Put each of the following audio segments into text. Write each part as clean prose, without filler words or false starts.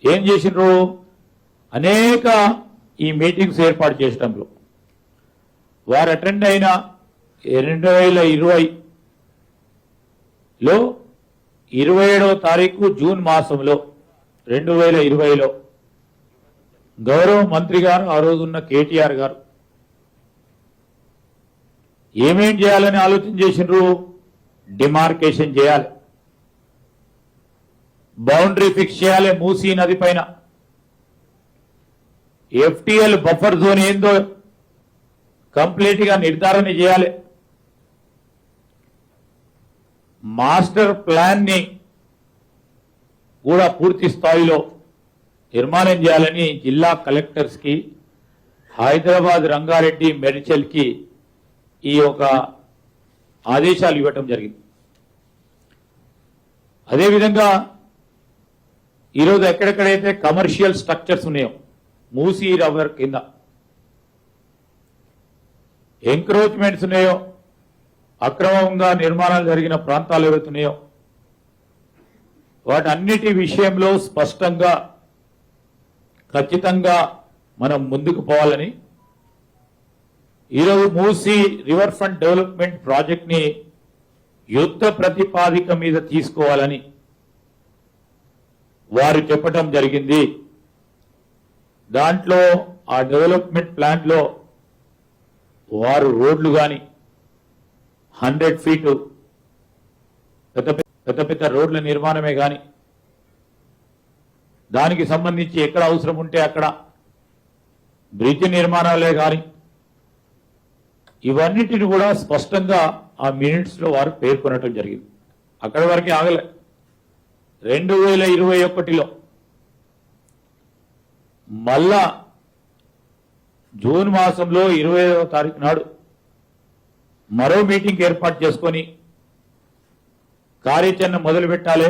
ఏం చేసినారు? అనేక ఈ మీటింగ్స్ ఏర్పాటు చేయడంలో వారు అటెండ్ అయిన 2020లో 27వ తారీఖు జూన్ మాసంలో 2020లో గౌరవ మంత్రి గారు, ఆ రోజున్న కేటీఆర్ గారు ఏమేం చేయాలని ఆలోచన చేసినారు? డిమార్కేషన్ చేయాలి, బౌండరీ ఫిక్స్ చేయాలి, మూసీ నది పైన ఎఫ్టీఎల్ బఫర్ జోన్ ఏందో కంప్లీట్ గా నిర్ధారణ చేయాలి, మాస్టర్ ప్లాన్ ని కూడా పూర్తి స్థాయిలో నిర్మాణం చేయాలని జిల్లా కలెక్టర్స్ కి, హైదరాబాద్, రంగారెడ్డి, మెడ్చల్ కి ఈ యొక్క ఆదేశాలు ఇవ్వటం జరిగింది. అదేవిధంగా ఈరోజు ఎక్కడెక్కడైతే కమర్షియల్ స్ట్రక్చర్స్ ఉన్నాయో మూసీ రివర్ కింద ఎంక్రోచ్మెంట్స్ ఉన్నాయో, అక్రమంగా నిర్మాణాలు జరిగిన ప్రాంతాలు ఏవైతున్నాయో వాటన్నిటి విషయంలో స్పష్టంగా ఖచ్చితంగా మనం ముందుకు పోవాలని ఈరోజు Musi river front development project ని యుద్ధ ప్రతిపాదిక మీద తీసుకోవాలని వారు చెప్పటం జరిగింది. దాంట్లో ఆ డెవలప్మెంట్ ప్లాన్ లో వారు రోడ్లు కానీ 100 ఫీటు పెద్ద రోడ్ల నిర్మాణమే కానీ, దానికి సంబంధించి ఎక్కడ అవసరం ఉంటే అక్కడ బ్రిడ్జ్ నిర్మాణాలే కానీ, ఇవన్నిటిని కూడా స్పష్టంగా ఆ మినిట్స్ లో వారు పేర్కొనటం జరిగింది. అక్కడి వరకే ఆగలే. 2021లో మళ్ళా జూన్ మాసంలో 25వ తారీఖు నాడు మరో మీటింగ్ ఏర్పాటు చేసుకొని కార్యాచరణ మొదలు పెట్టాలి,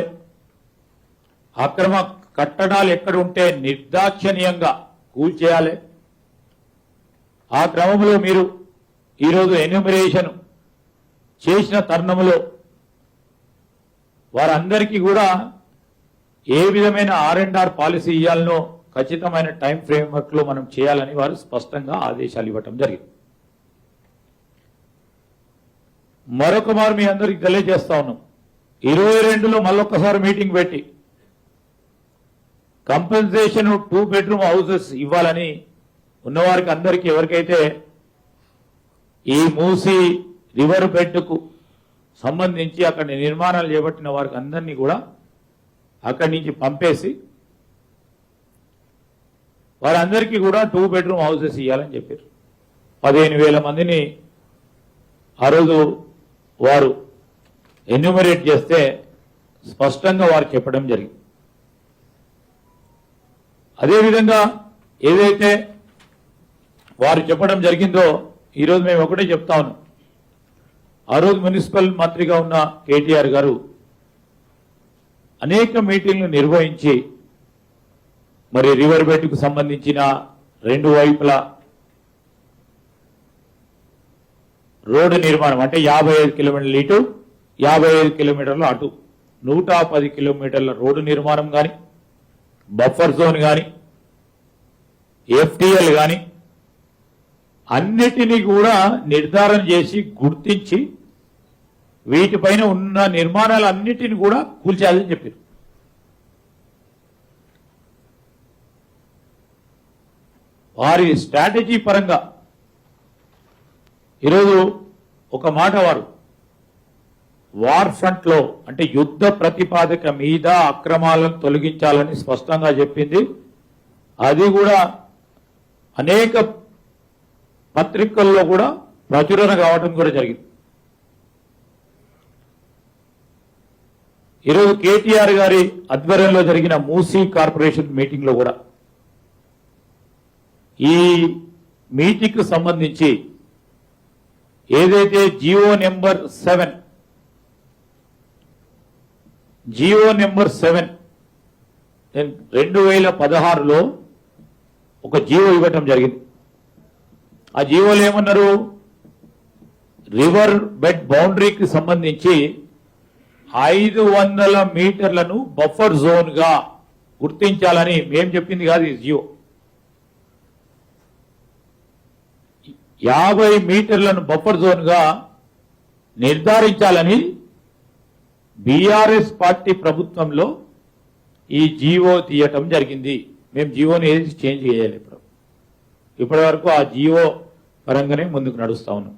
అక్రమ కట్టడాలు ఎక్కడ ఉంటే నిర్దాక్షణీయంగా కూల్చేయాలి. ఆ క్రమంలో మీరు ఈరోజు ఎన్యూమరేషన్ చేసిన తరుణంలో వారందరికీ కూడా ఏ విధమైన R&R పాలసీ ఇవ్వాలనో ఖచ్చితమైన టైం ఫ్రేమ్వర్క్ లో మనం చేయాలని వారు స్పష్టంగా ఆదేశాలు ఇవ్వటం జరిగింది. మరొక మారు మీ అందరికి తెలియజేస్తా ఉన్నాం, 22లో మళ్ళొక్కసారి మీటింగ్ పెట్టి కంపెన్సేషన్ 2 బెడ్రూమ్ హౌసెస్ ఇవ్వాలని ఉన్నవారికి అందరికీ, ఎవరికైతే ఈ మూసీ రివర్ బెడ్ కు సంబంధించి అక్కడ నిర్మాణాలు చేపట్టిన వారికి అందరినీ కూడా అక్కడి నుంచి పంపేసి వారందరికీ కూడా 2 బెడ్రూమ్ హౌసెస్ ఇవ్వాలని చెప్పారు. 15,000 మందిని ఆ రోజు వారు ఎన్యూమరేట్ చేస్తే స్పష్టంగా వారు చెప్పడం జరిగింది. అదేవిధంగా ఏదైతే వారు చెప్పడం జరిగిందో ఈరోజు మేము ఒకటే చెప్తా ఉన్నాం. ఆ రోజు మున్సిపల్ మంత్రిగా ఉన్న కేటీఆర్ గారు అనేక మీటింగ్లు నిర్వహించి మరి రివర్ బెడ్ కు సంబంధించిన 2 వైపులా రోడ్డు నిర్మాణం అంటే 55 కిలోమీటర్ల ఇటు 55 కిలోమీటర్ల అటు 110 కిలోమీటర్ల రోడ్డు నిర్మాణం కానీ, బఫర్ జోన్ కానీ, ఎఫ్టీఎల్ కానీ అన్నిటినీ కూడా నిర్ధారణ చేసి గుర్తించి వీటిపైన ఉన్న నిర్మాణాలన్నిటిని కూడా కూల్చేయాలని చెప్పారు. వారి స్ట్రాటజీ పరంగా ఈరోజు ఒక మాట వారు వార్ ఫ్రంట్ లో అంటే యుద్ధ ప్రతిపాదిక మీద అక్రమాలను తొలగించాలని స్పష్టంగా చెప్పింది. అది కూడా అనేక పత్రికల్లో కూడా ప్రచురణ కావడం కూడా జరిగింది. ఈరోజు కేటీఆర్ గారి ఆధ్వర్యంలో జరిగిన మూసీ కార్పొరేషన్ మీటింగ్ లో కూడా ఈ మీటింగ్ కు సంబంధించి ఏదైతే జియో నెంబర్ 7 2016లో ఒక జియో ఇవ్వటం జరిగింది. ఆ జియోలో ఏమన్నారు? రివర్ బెడ్ బౌండరీకి సంబంధించి 500 మీటర్లను బఫర్ జోన్ గా గుర్తించాలని మేము చెప్పింది కాదు ఈ జియో. 50 మీటర్లను బఫర్ జోన్ గా నిర్ధారించాలని బీఆర్ఎస్ పార్టీ ప్రభుత్వంలో ఈ జీవో తీయటం జరిగింది. మేము జీవోని ఏది చేంజ్ చేయాలి. ఇప్పటి వరకు ఆ జీవో పరంగానే ముందుకు నడుస్తా ఉన్నాం.